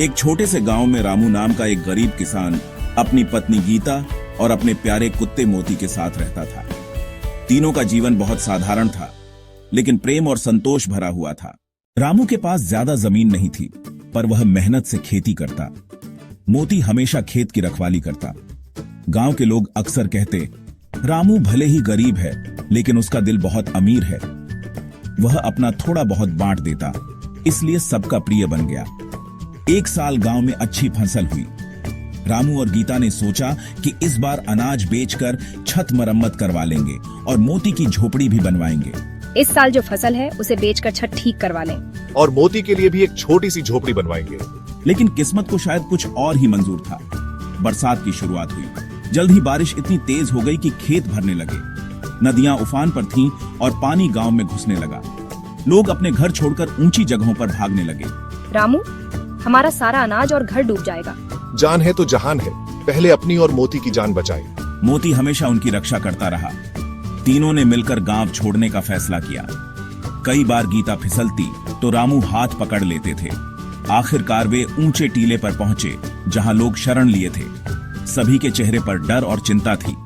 एक छोटे से गांव में रामू नाम का एक गरीब किसान अपनी पत्नी गीता और अपने प्यारे कुत्ते मोती के साथ रहता था। तीनों का जीवन बहुत साधारण था, लेकिन प्रेम और संतोष भरा हुआ था। रामू के पास ज्यादा जमीन नहीं थी, पर वह मेहनत से खेती करता। मोती हमेशा खेत की रखवाली करता। गांव के लोग अक्सर कहते, रामू भले ही गरीब है, लेकिन उसका दिल बहुत अमीर है। वह अपना थोड़ा बहुत बांट देता, इसलिए सबका प्रिय बन गया। एक साल गांव में अच्छी फसल हुई। रामू और गीता ने सोचा कि इस बार अनाज बेचकर छत मरम्मत करवा लेंगे और मोती की झोपड़ी भी बनवाएंगे। इस साल जो फसल है उसे बेचकर छत ठीक करवा लें और मोती के लिए भी एक छोटी सी झोपड़ी बनवाएंगे। लेकिन किस्मत को शायद कुछ और ही मंजूर था। बरसात की शुरुआत हुई। जल्द ही बारिश इतनी तेज हो गई कि खेत भरने लगे। नदियां उफान पर थीं और पानी गांव में घुसने लगा। लोग अपने घर छोड़कर ऊंची जगहों पर भागने लगे। रामू, हमारा सारा अनाज और घर डूब जाएगा। जान है तो जहान है, पहले अपनी और मोती की जान बचाई। मोती हमेशा उनकी रक्षा करता रहा। तीनों ने मिलकर गांव छोड़ने का फैसला किया। कई बार गीता फिसलती तो रामू हाथ पकड़ लेते थे। आखिरकार वे ऊंचे टीले पर पहुंचे, जहां लोग शरण लिए थे। सभी के चेहरे पर डर और चिंता थी।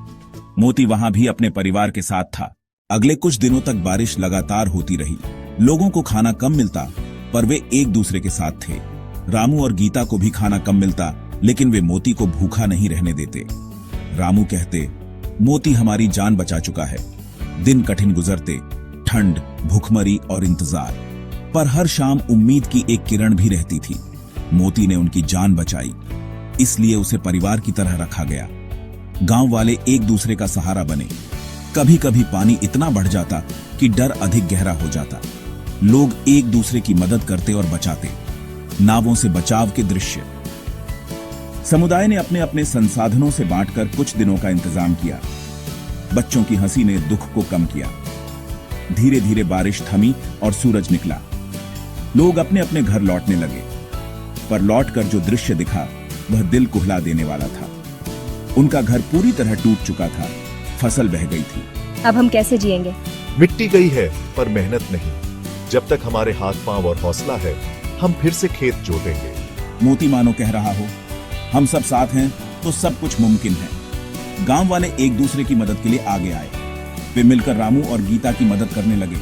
मोती वहां भी अपने परिवार के साथ था। अगले कुछ दिनों तक बारिश लगातार होती रही। लोगों को खाना कम मिलता, पर वे एक दूसरे के साथ थे। रामू और गीता को भी खाना कम मिलता, लेकिन वे मोती को भूखा नहीं रहने देते। रामू कहते, मोती हमारी जान बचा चुका है। दिन कठिन गुजरते, ठंड, भूखमरी और इंतजार, पर हर शाम उम्मीद की एक किरण भी रहती थी। मोती ने उनकी जान बचाई, इसलिए उसे परिवार की तरह रखा गया। गांव वाले एक दूसरे का सहारा बने। कभी कभी पानी इतना बढ़ जाता कि डर अधिक गहरा हो जाता। लोग एक दूसरे की मदद करते और बचाते। नावों से बचाव के दृश्य। समुदाय ने अपने अपने संसाधनों से बांटकर कुछ दिनों का इंतजाम किया। बच्चों की हंसी ने दुख को कम किया। धीरे धीरे बारिश थमी और सूरज निकला। लोग अपने अपने घर लौटने लगे, पर लौटकर जो दृश्य दिखा वह दिल कुहला देने वाला था। उनका घर पूरी तरह टूट चुका था। फसल बह गई थी। अब हम कैसे जिएंगे? मिट्टी गई है, पर मेहनत नहीं। जब तक हमारे हाथ पांव और हौसला है, हम फिर से खेत जोतेंगे। मोती मानो कह रहा हो, हम सब साथ हैं तो सब कुछ मुमकिन है। गांव वाले एक दूसरे की मदद के लिए आगे आए। वे मिलकर रामू और गीता की मदद करने लगे।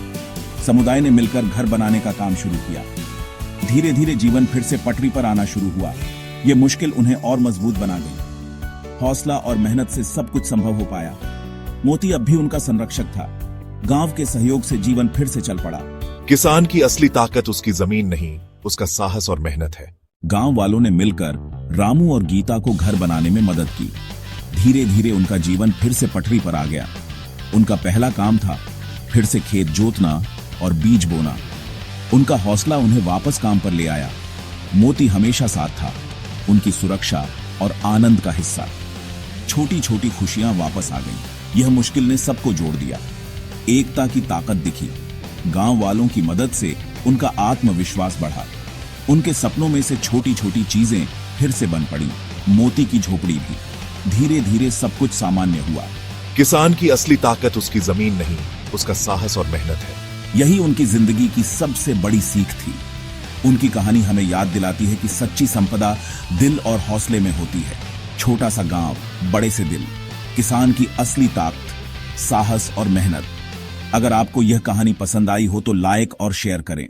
समुदाय ने मिलकर घर बनाने का काम शुरू किया। धीरे धीरे जीवन फिर से पटरी पर आना शुरू हुआ। ये मुश्किल उन्हें और मजबूत बना गई। हौसला और मेहनत से सब कुछ संभव हो पाया। मोती अब भी उनका संरक्षक था। गांव के सहयोग से जीवन फिर से चल पड़ा। किसान की असली ताकत उसकी जमीन नहीं, उसका साहस और मेहनत है। गांव वालों ने मिलकर रामू और गीता को घर बनाने में मदद की। धीरे धीरे उनका जीवन फिर से पटरी पर आ गया। उनका पहला काम था फिर से खेत जोतना और बीज बोना। उनका हौसला उन्हें वापस काम पर ले आया। मोती हमेशा साथ था, उनकी सुरक्षा और आनंद का हिस्सा। छोटी छोटी खुशियां वापस आ गईं। यह मुश्किल ने सबको जोड़ दिया। एकता की ताकत दिखी। गांव वालों की मदद से उनका आत्मविश्वास बढ़ा। उनके सपनों में से छोटी छोटी चीजें फिर से बन पड़ी। मोती की झोपड़ी भी। धीरे धीरे सब कुछ सामान्य हुआ। किसान की असली ताकत उसकी जमीन नहीं, उसका साहस और मेहनत है। यही उनकी जिंदगी की सबसे बड़ी सीख थी। उनकी कहानी हमें याद दिलाती है कि सच्ची संपदा दिल और हौसले में होती है। छोटा सा गांव, बड़े से दिल। किसान की असली ताकत, साहस और मेहनत। अगर आपको यह कहानी पसंद आई हो तो लाइक और शेयर करें।